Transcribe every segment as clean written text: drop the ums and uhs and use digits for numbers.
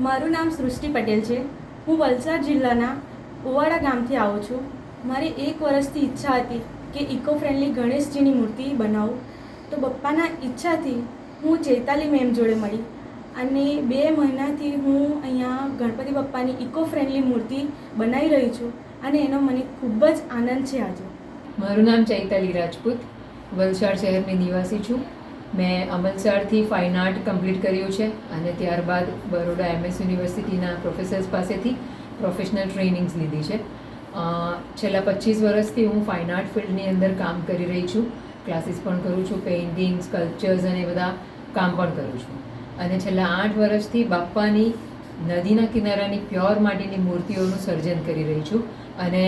મારું નામ સૃષ્ટિ પટેલ છે. હું વલસાડ જિલ્લાના ઓવાડા ગામથી આવું છું. મારી 1 વર્ષથી ઈચ્છા હતી કે ઇકો ફ્રેન્ડલી ગણેશજીની મૂર્તિ બનાવું. તો પપ્પાના ઈચ્છાથી હું ચૈતાલી મેમ જોડે મળી અને 2 મહિનાથી હું અહીંયા ગણપતિ બાપ્પાની ઇકો ફ્રેન્ડલી મૂર્તિ બનાવી રહી છું અને એનો મને ખૂબ જ આનંદ છે. આજે મારું નામ ચૈતાલી રાજપૂત, વલસાડ શહેરની નિવાસી છું. મેં અમલસાડથી ફાઇન આર્ટ કમ્પ્લીટ કર્યું છે અને ત્યારબાદ બરોડા MS યુનિવર્સિટીના પ્રોફેસર્સ પાસેથી પ્રોફેશનલ ટ્રેનિંગ્સ લીધી છે. છેલ્લા 25 વર્ષથી હું ફાઇન આર્ટ ફિલ્ડની અંદર કામ કરી રહી છું. ક્લાસીસ પણ કરું છું, પેઇન્ટિંગ, સ્કલ્પચર્સ અને બધા કામ પણ કરું છું. અને છેલ્લા 8 વર્ષથી બાપ્પાની નદીના કિનારાની પ્યોર માટીની મૂર્તિઓનું સર્જન કરી રહી છું. અને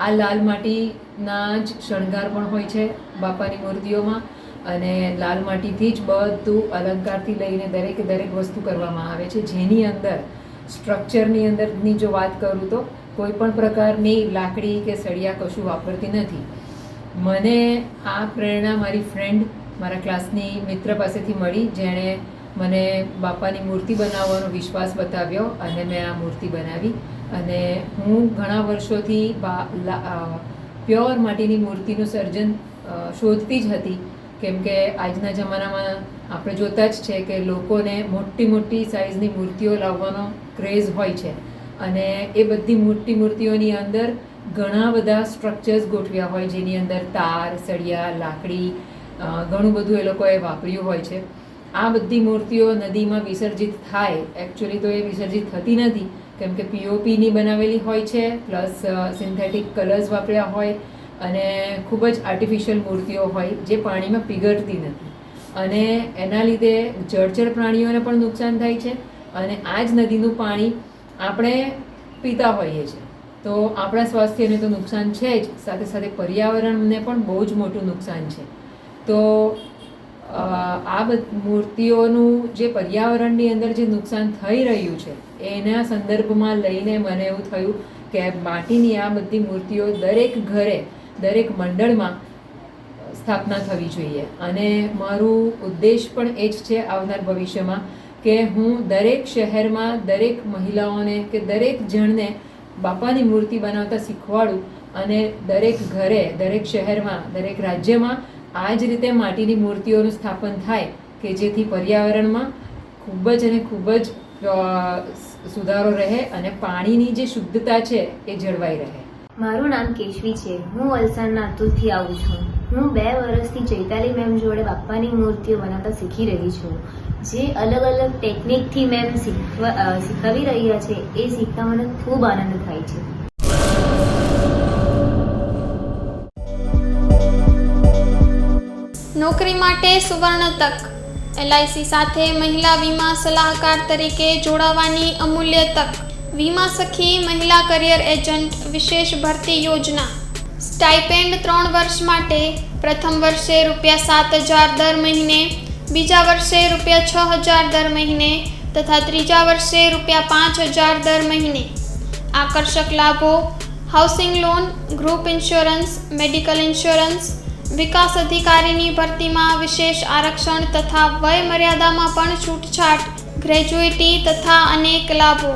આ લાલ માટીના જ શણગાર પણ હોય છે બાપાની મૂર્તિઓમાં અને લાલ માટીથી જ બધું અલંકારથી લઈને દરેક વસ્તુ કરવામાં આવે છે, જેની અંદર સ્ટ્રક્ચરની અંદરની જો વાત કરું તો કોઈ પણ પ્રકારની લાકડી કે સળિયા કશું વાપરતી નથી. મને આ પ્રેરણા મારી ફ્રેન્ડ, મારા ક્લાસની મિત્ર પાસેથી મળી, જેણે મને બાપાની મૂર્તિ બનાવવાનો વિશ્વાસ બતાવ્યો અને મેં આ મૂર્તિ બનાવી. અને હું ઘણા વર્ષોથી પ્યોર માટીની મૂર્તિનું સર્જન શોધતી જ હતી, કેમ કે આજના જમાનામાં આપણે જોતા જ છે કે લોકોને મોટી સાઇઝની મૂર્તિઓ લાવવાનો ક્રેઝ હોય છે અને એ બધી મોટી મૂર્તિઓની અંદર ઘણા બધા સ્ટ્રક્ચર્સ ગોઠવ્યા હોય, જેની અંદર તાર, સળિયા, લાકડી ઘણું બધું એ લોકોએ વાપર્યું હોય છે. આ બધી મૂર્તિઓ નદીમાં વિસર્જિત થાય, એકચ્યુઅલી તો એ વિસર્જિત થતી નથી, કેમ કે POPની બનાવેલી હોય છે, પ્લસ સિન્થેટિક કલર્સ વાપર્યા હોય અને ખૂબ જ આર્ટિફિશિયલ મૂર્તિઓ હોય જે પાણીમાં પીગળતી નથી. અને એના લીધે જળચર પ્રાણીઓને પણ નુકસાન થાય છે અને આ જ નદીનું પાણી આપણે પીતા હોઈએ છીએ, તો આપણા સ્વાસ્થ્યને તો નુકસાન છે જ, સાથે સાથે પર્યાવરણને પણ બહુ જ મોટું નુકસાન છે. તો આ મૂર્તિઓનું જે પર્યાવરણની અંદર જે નુકસાન થઈ રહ્યું છે એના સંદર્ભમાં લઈને મને એવું થયું કે માટીની આ બધી મૂર્તિઓ દરેક ઘરે, દરેક મંડળમાં સ્થાપના થવી જોઈએ. અને મારું ઉદ્દેશ પણ એ જ છે આવનાર ભવિષ્યમાં કે હું દરેક શહેરમાં દરેક મહિલાઓને કે દરેક જણને બાપાની મૂર્તિ બનાવતા શીખવાડું અને દરેક ઘરે, દરેક શહેરમાં, દરેક રાજ્યમાં આ જ રીતે માટીની મૂર્તિઓનું સ્થાપન થાય કે જેથી પર્યાવરણમાં ખૂબ જ સુધારો રહે અને પાણીની જે શુદ્ધતા છે એ જળવાઈ રહે. મારું નામ કેશવી છે. હું વલસાડના અતુલથી આવું છું. હું 2 વર્ષથી ચૈતાલી મેમ જોડે બાપ્પાની મૂર્તિઓ બનાવતા શીખી રહી છું. જે અલગ અલગ ટેકનિકથી મેમ શીખવી રહ્યા છે એ શીખતા મને ખૂબ આનંદ થાય છે. નોકરી માટે સુવર્ણ તક. LIC સાથે મહિલા વીમા સલાહકાર તરીકે જોડાવાની અમૂલ્ય તક. વીમા સખી મહિલા કરિયર એજન્ટ વિશેષ ભરતી યોજના. સ્ટાઇપેન્ડ 3 વર્ષ માટે. પ્રથમ વર્ષે ₹7,000 દર મહિને, બીજા વર્ષે ₹6,000 દર મહિને તથા ત્રીજા વર્ષે ₹5,000 દર મહિને. આકર્ષક લાભો: housing loan, group insurance, medical insurance. વિકાસ અધિકારીની ભરતીમાં વિશેષ આરક્ષણ તથા વય મર્યાદામાં પણ છૂટછાટ, ગ્રેજ્યુઇટી તથા અનેક લાભો.